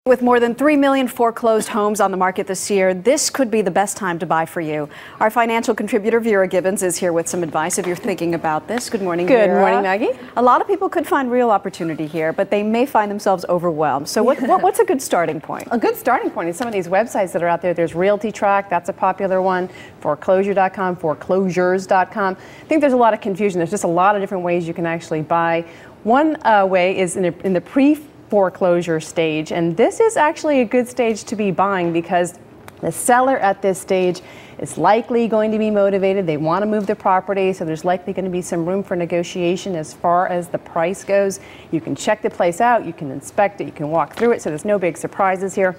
With more than 3 million foreclosed homes on the market this year, this could be the best time to buy for you. Our financial contributor, Vera Gibbons, is here with some advice if you're thinking about this. Good morning, Vera. Good morning, Maggie. A lot of people could find real opportunity here, but they may find themselves overwhelmed. So what's a good starting point? A good starting point is some of these websites that are out there. There's Realty Track, that's a popular one, foreclosure.com, foreclosures.com. I think there's a lot of confusion. There's just a lot of different ways you can actually buy. One way is in the pre-foreclosure stage, and this is actually a good stage to be buying because the seller at this stage is likely going to be motivated. They want to move the property, so there's likely going to be some room for negotiation as far as the price goes. You can check the place out, you can inspect it, you can walk through it, so there's no big surprises here.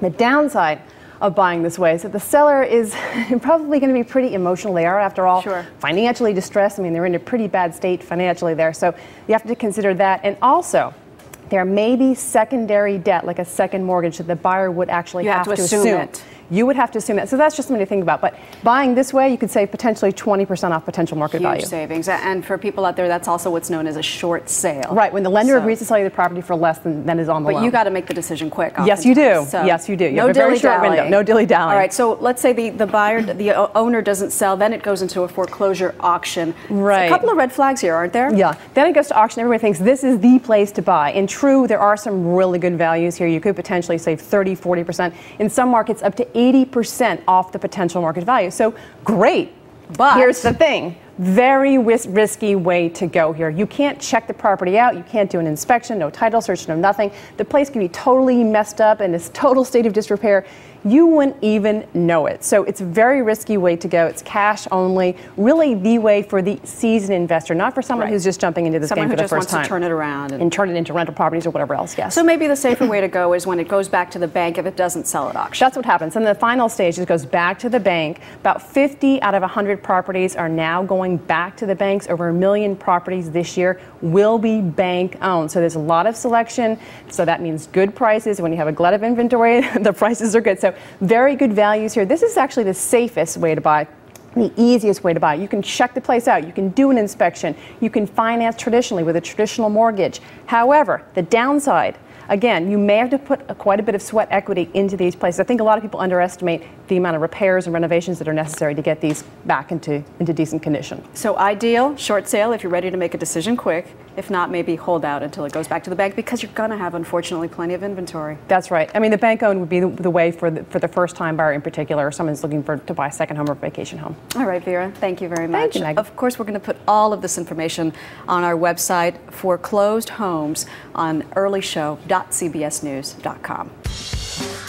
The downside of buying this way is that the seller is probably going to be pretty emotional. They are, after all, financially distressed. I mean, they're in a pretty bad state financially there, so you have to consider that. And also, there may be secondary debt, like a second mortgage, that the buyer would actually have to assume it. You would have to assume that. So that's just something to think about. But buying this way, you could save potentially 20% off potential market value. Huge savings. And for people out there, that's also what's known as a short sale. Right, when the lender agrees to sell you the property for less than is on the loan. But you got to make the decision quick. Yes, you do. So yes, you do. You have a very short window. No dilly-dallying. All right, so let's say the buyer, the owner doesn't sell, then it goes into a foreclosure auction. Right. So a couple of red flags here, aren't there? Yeah. Then it goes to auction. Everybody thinks this is the place to buy. And true, there are some really good values here. You could potentially save 30, 40%. In some markets, up to 80% off the potential market value. So great. But here's the thing. Very risky way to go here. You can't check the property out. You can't do an inspection, no title search, no nothing. The place can be totally messed up in this total state of disrepair. You wouldn't even know it. So it's a very risky way to go. It's cash only. Really the way for the seasoned investor, not for someone who's just jumping into this game for the first time. Someone who just wants to turn it around. And turn it into rental properties or whatever else, yes. So maybe the safer way to go is when it goes back to the bank if it doesn't sell at auction. That's what happens. And the final stage, it goes back to the bank. About 50 out of 100 properties are now going back to the banks. Over 1 million properties this year will be bank owned. So there's a lot of selection. So that means good prices. When you have a glut of inventory, the prices are good. So very good values here. This is actually the safest way to buy. The easiest way to buy. You can check the place out. You can do an inspection. You can finance traditionally with a traditional mortgage. However, the downside, again, you may have to put quite a bit of sweat equity into these places. I think a lot of people underestimate the amount of repairs and renovations that are necessary to get these back into decent condition. So ideal, short sale if you're ready to make a decision quick. If not, maybe hold out until it goes back to the bank because you're going to have, unfortunately, plenty of inventory. That's right. I mean, the bank owned would be the way for the first-time buyer in particular, or someone who's looking to buy a second home or vacation home. All right, Vera, thank you very much. Thank you, Maggie. Of course, we're going to put all of this information on our website, Foreclosed Homes, on earlyshow.cbsnews.com.